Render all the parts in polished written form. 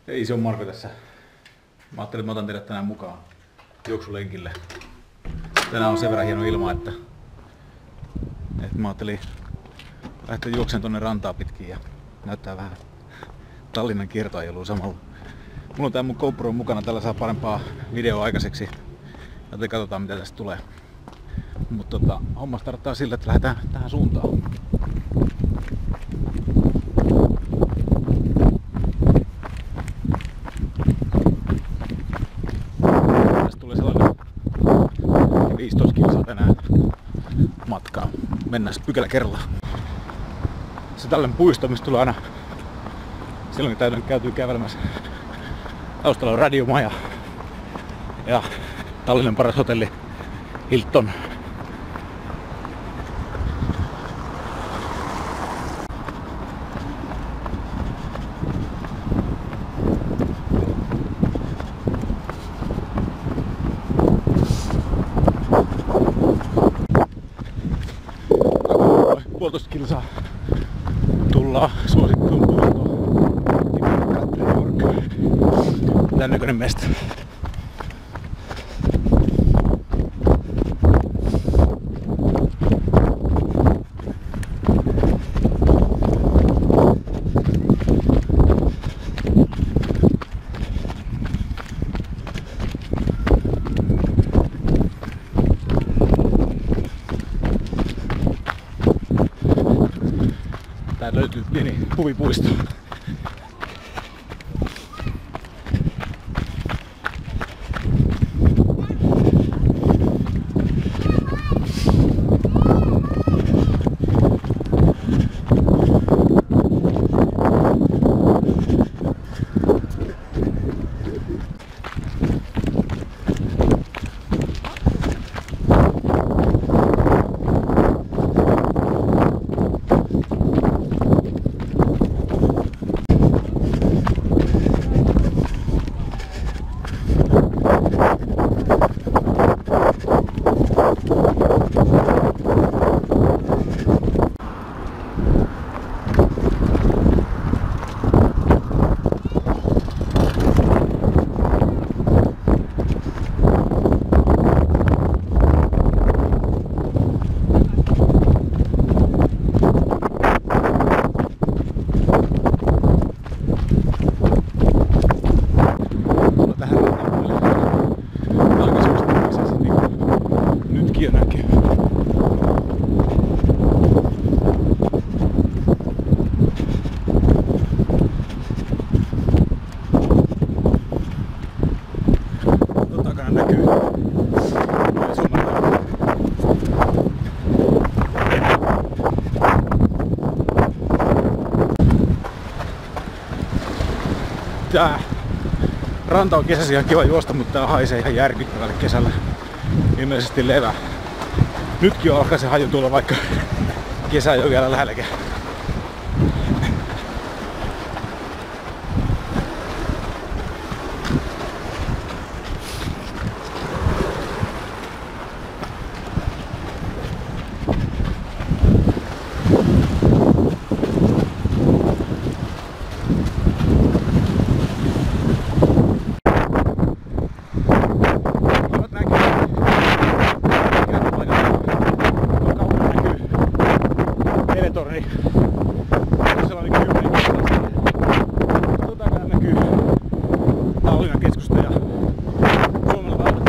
Hei, se on Marko tässä. Mä ajattelin, että mä otan teidät tänään mukaan juoksulenkille. Tänään on sen verran hieno ilma, että mä ajattelin lähteä juoksen tonne rantaa pitkin ja näyttää vähän Tallinnan kiertoajelua samalla. Mulla on tää mun GoPro mukana, tällä saa parempaa videoa aikaiseksi. Joten katsotaan mitä tästä tulee. Mutta homma starttaa sillä, että lähdetään tähän suuntaan. Tästä tulee sellainen 15 kilsaa tänään matkaa. Mennään pykälä kerrallaan. Se tällainen puisto, mistä tulee aina silloin kun käytyy kävelemässä. Taustalla on radiomaja ja Tallinnan paras hotelli Hilton. Puolitoista kilsaa tullaan suosittuun puistoon. Tän näköinen mesta. Täältä löytyy pieni huvipuisto. Tää ranta on kesäsi ihan kiva juosta, mutta tää haisee ihan järkyttävälle kesällä. Ilmeisesti levä. Nytkin alkaa se haju tulla, vaikka kesä ei ole vielä lähelläkään. Sellainen 10 kilsaa. Tuon takana näkyy Tallinnan keskusta ja Suomella väylät.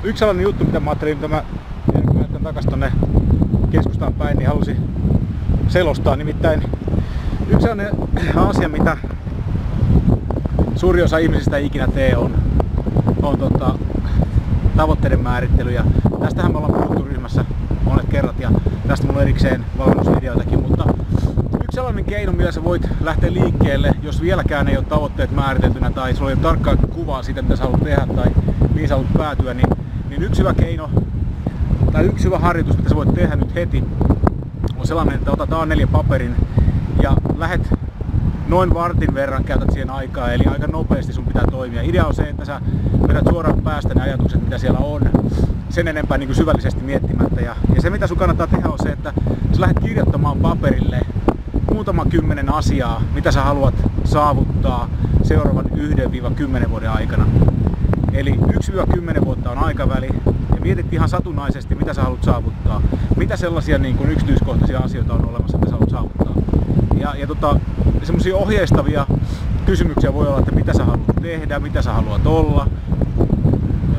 Yksi sellainen juttu, mitä mä ajattelin, kun mä näytän takas tonne keskustaan päin, niin halusin selostaa. Nimittäin yksi sellainen asia, mitä suuri osa ihmisistä ei ikinä tee, on tavoitteiden määrittely. Ja tästähän me ollaan puhuttu ryhmässä monet kerrat ja tästä mulla on erikseen valmennusvideoitakin, mutta yksi sellainen keino, millä sä voit lähteä liikkeelle, jos vieläkään ei ole tavoitteet määriteltynä tai sulla ei ole tarkkaa kuvaa siitä, mitä sä haluat tehdä tai mihin sä haluat päätyä, niin yksi hyvä keino tai yksi hyvä harjoitus, mitä sä voit tehdä nyt heti, on sellainen, että otat A4-paperin ja lähet noin vartin verran käytät siihen aikaa, eli aika nopeasti sun pitää toimia. Idea on se, että sä vedät suoraan päästä ne ajatukset, mitä siellä on, sen enempää niin kuin syvällisesti miettimättä. Ja se, mitä sun kannattaa tehdä, on se, että sä lähdet kirjoittamaan paperille muutama 10 asiaa, mitä sä haluat saavuttaa seuraavan 1-10 vuoden aikana. Eli 1-10 vuotta on aikaväli ja mietit ihan satunnaisesti, mitä sä haluat saavuttaa. Mitä sellaisia niin kuin yksityiskohtaisia asioita on olemassa, mitä sä haluat saavuttaa. Ja semmoisia ohjeistavia kysymyksiä voi olla, että mitä sä haluat tehdä, mitä sä haluat olla,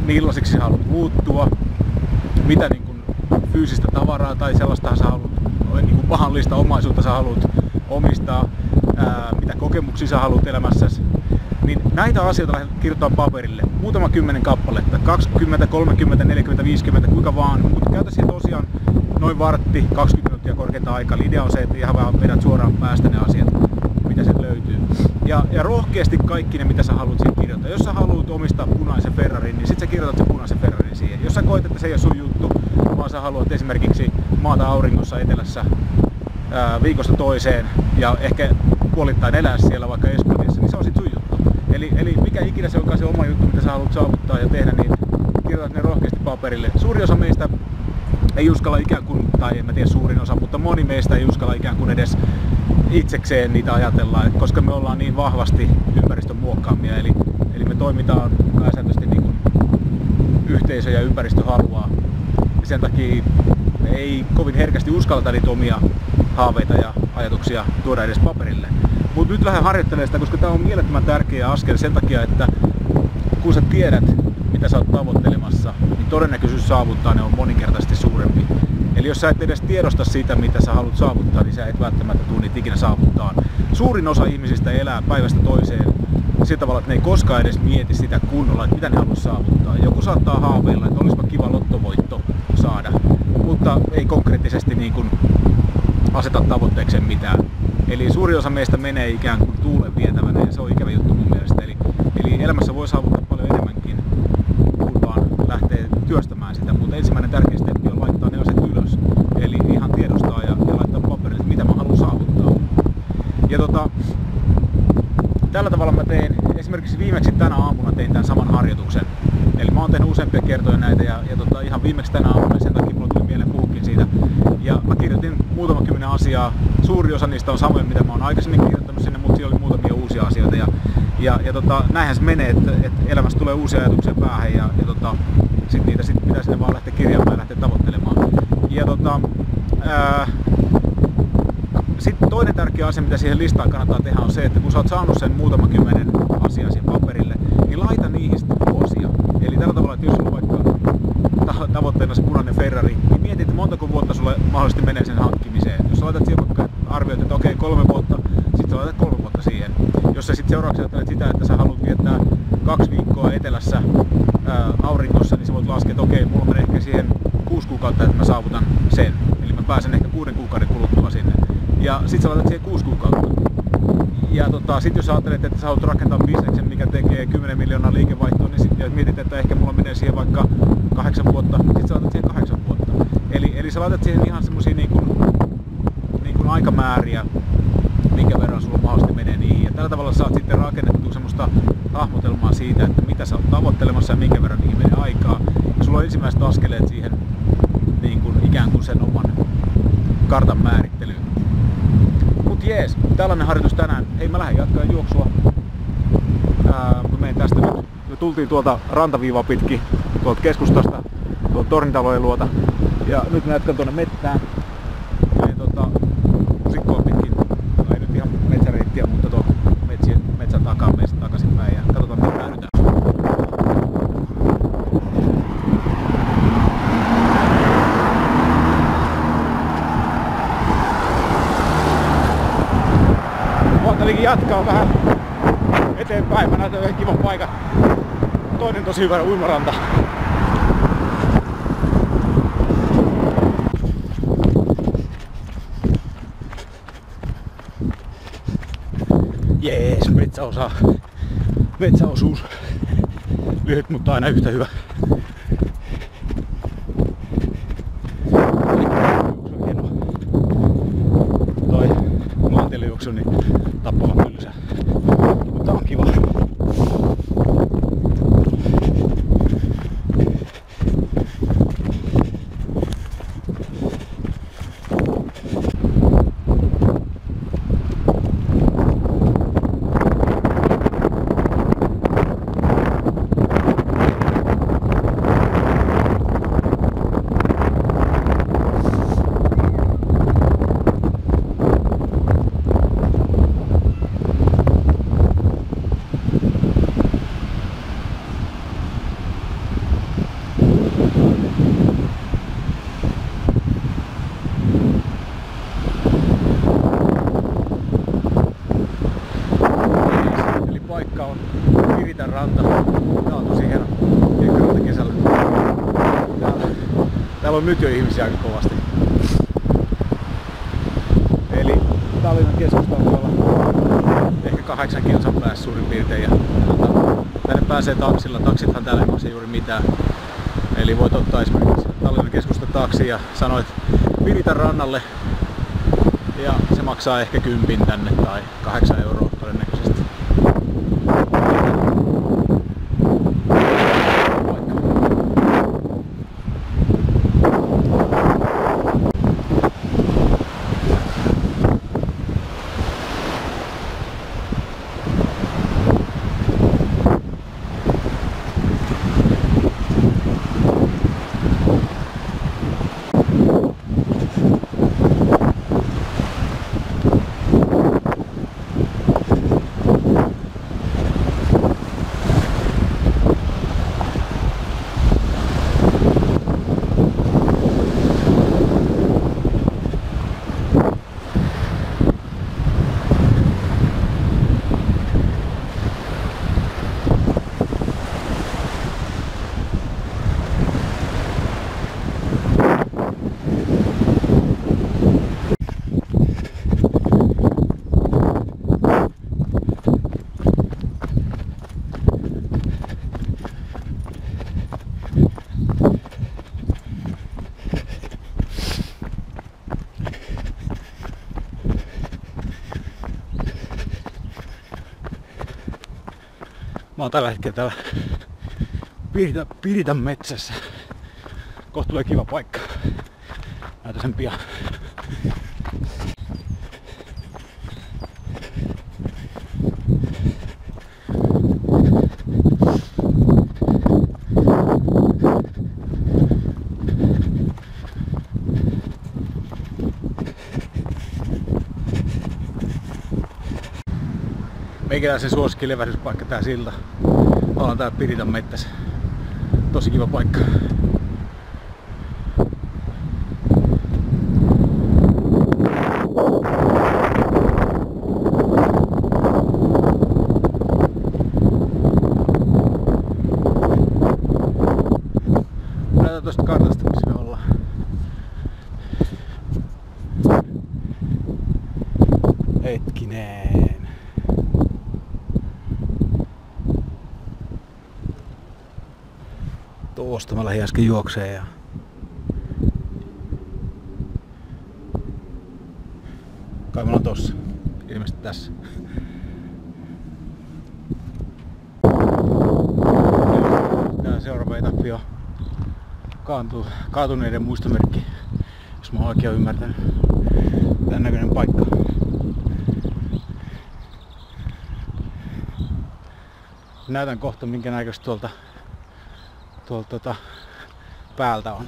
millaisiksi sä haluat muuttua, mitä niin kuin fyysistä tavaraa tai sellaista sä haluat, niin kuin mahdollista omaisuutta sä haluat omistaa, mitä kokemuksia sä haluat elämässäsi. Niin näitä asioita lähdet kirjoittamaan paperille. Muutama 10 kappaletta, 20, 30, 40, 50, kuinka vaan. Mutta käytä siihen tosiaan noin vartti, 20 minuuttia korkeinta aikaa. Idea on se, että ihan vähän vedät suoraan päästä ne asiat, mitä sieltä löytyy. Ja rohkeasti kaikki ne, mitä sä haluat siihen kirjoittaa. Jos sä haluat omistaa punaisen Ferrarin, niin sit sä kirjoitat sen punaisen Ferrarin siihen. Jos sä koet, että se ei ole sun juttu, vaan sä haluat esimerkiksi maata auringossa etelässä viikosta toiseen ja ehkä puolittain elää siellä vaikka Espanjassa, niin se on sit sun juttu. Eli mikä ikinä se onkaan se oma juttu, mitä sä haluat saavuttaa ja tehdä, niin kirjoitat ne rohkeasti paperille. Suuri osa meistä ei uskalla ikään kuin, tai en mä tiedä suurin osa, mutta moni meistä ei uskalla ikään kuin edes itsekseen niitä ajatella, koska me ollaan niin vahvasti ympäristön muokkaamia. Eli me toimitaan pääsääntöisesti niin kuin yhteisö ja ympäristö haluaa. Ja sen takia me ei kovin herkästi uskalleta niitä omia haaveita ja ajatuksia tuoda edes paperille. Mutta nyt lähden harjoittelemaan sitä, koska tämä on mielettömän tärkeä askel sen takia, että kun sä tiedät, mitä sä oot tavoittelemassa, niin todennäköisyys saavuttaa ne on moninkertaisesti suurempi. Eli jos sä et edes tiedosta sitä, mitä sä haluat saavuttaa, niin sä et välttämättä tule niitä ikinä saavuttaa. Suurin osa ihmisistä elää päivästä toiseen sillä tavalla, että ne ei koskaan edes mieti sitä kunnolla, että mitä ne haluaa saavuttaa. Joku saattaa haaveilla, että olisipa kiva lottovoitto saada, mutta ei konkreettisesti niin kuin aseta tavoitteekseen mitään. Eli suuri osa meistä menee ikään kuin tuulen vietävänä ja se on ikävä juttu mun mielestä. Eli elämässä voi saavuttaa paljon enemmänkin, kun vaan lähtee työstämään sitä, mutta ensimmäinen tärkeä steppi on laittaa ne asiat ylös. Eli ihan tiedostaa ja laittaa paperille, että mitä mä haluan saavuttaa. Ja tällä tavalla mä tein, esimerkiksi viimeksi tänä aamuna tein tämän saman harjoituksen. Eli mä oon tehnyt useampia kertoja näitä ja ihan viimeksi tänä aamuna, sen takia mulla tuli mieleen puhukin siitä. Ja mä kirjoitin muutama 10 asiaa. Suuri osa niistä on samoja, mitä mä oon aikaisemmin kirjoittanut sinne, mutta siellä oli muutamia uusia asioita. Näinhän se menee, että elämässä tulee uusia ajatuksia päähän ja sit niitä pitää sinne vaan lähteä kirjaamaan ja lähteä tavoittelemaan. Sitten toinen tärkeä asia, mitä siihen listaan kannattaa tehdä, on se, että kun sä oot saanut sen muutama 10 asiaa siihen paperille, niin laita niihin sitten vuosia. Eli tällä tavalla, että jos sulla on vaikka tavoitteena se punainen Ferrari, niin mieti, että montako vuotta sulle mahdollisesti menee sen hankkimiseen. Jos sä laitat siihen vaikka arvioit, että okei, 3 vuotta, sitten sä laitat 3 vuotta siihen. Jos sä sitten seuraavaksi ajattelet sitä, että sä haluat viettää 2 viikkoa etelässä aurinkossa, niin sä voit laskea, että okei, mulla menee ehkä siihen 6 kuukautta, että mä saavutan sen. Eli mä pääsen ehkä 6 kuukauden kuluttua sinne. Ja sit sä laitat siihen 6 kuukautta. Ja sit jos sä ajattelet, että sä haluat rakentaa bisneksen, mikä tekee 10 miljoonaa liikevaihtoa, niin sit mietit, että ehkä mulla menee siihen vaikka 8 vuotta, sit sä laitat siihen 8 vuotta. Eli sä laitat siihen ihan semmosia niin kuin aikamääriä, minkä verran sulla mahdollisesti menee niihin. Ja tällä tavalla saat sitten rakennettua semmoista hahmotelmaa siitä, että mitä sä oot tavoittelemassa ja minkä verran niihin menee aikaa. Ja sulla on ensimmäiset askeleet siihen niin kuin ikään kuin sen oman kartan määrittelyyn. Mut jees, tällainen harjoitus tänään. Hei, mä lähden jatkaa juoksua. Mä menen tästä nyt. Me tultiin tuolta rantaviivaa pitkin, tuolta keskustasta, tuolta tornitalojen luota. Ja nyt mä jatkan tuonne mettään. Eli Usikkoa pitkin. Ei nyt ihan metsäreittiä, mutta tuon metsän takaa menen takaisinpäin ja katsotaan mitä päädytään. Ajattelinkin jatkaa vähän eteenpäin. Mä näytän yhden kivan paikan Toinen tosi hyvä uimaranta. Jees, metsäosuus. Lyhyt, mutta aina yhtä hyvä. Toi maantielle juoksu niin tappavan tylsä. Mutta on kiva. Paikka on Piritan ranta. Tää on tosi hieno keikkaranta kesällä. Täällä on nyt jo ihmisiä aika kovasti. Eli Tallinnan keskusta on tuolla ehkä 8 kilsan päässä suurin piirtein. Ja tänne pääsee taksilla. Taksithan täällä ei maksa juuri mitään. Eli voit ottaa esimerkiksi Tallinnan keskusta taksi ja sanoit Piritan rannalle. Ja se maksaa ehkä 10 tänne tai 8 € todennäköisesti. Mä oon tällä hetkellä täällä Piritan metsässä. Kohta tulee kiva paikka. Näytän sen pian. Meikäläisen suosikki levähdyspaikka tää silta. Ollaan täällä Piritan mettässä. Tosi kiva paikka. Näytän tosta kartasta, missä me ollaan. Hetkinen. Tuosta mä lähdin äsken juokseen ja kai me ollaan tossa. Ilmeisesti tässä. Tää seuraava etappi on kaatuneiden muistomerkki, jos mä oon oikein ymmärtänyt. Tän näköinen paikka. Näytän kohta minkä näköistä tuolta päältä on.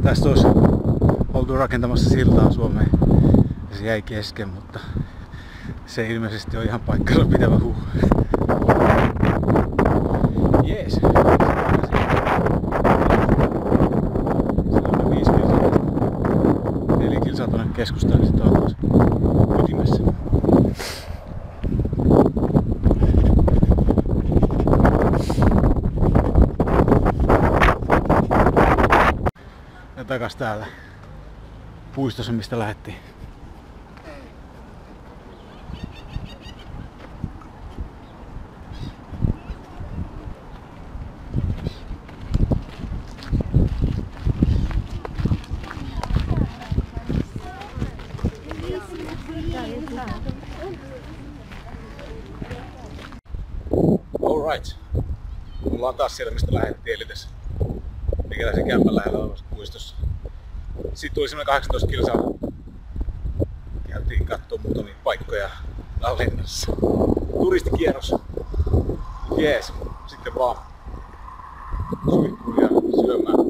Tästä olisi oltu rakentamassa siltaa Suomeen ja se jäi kesken, mutta se ilmeisesti on ihan paikkansa pitävä huhu. Jees. Se on 5 kilsaa. 4 kilsaa tuonne keskustaan, niin sitten on taas ytimessä. Ja takas täällä puistossa, mistä lähdettiin. Alright. Ollaan taas siellä, mistä lähdettiin, eli tässä Mekäläisen kämpän lähellä olevassa puistossa. Sitten tuli semmoinen 18 kilsaa. Käytiin kattoo muutamia paikkoja Tallinnassa. Turistikierros. Jees, sitten vaan suihkuun ja syömään.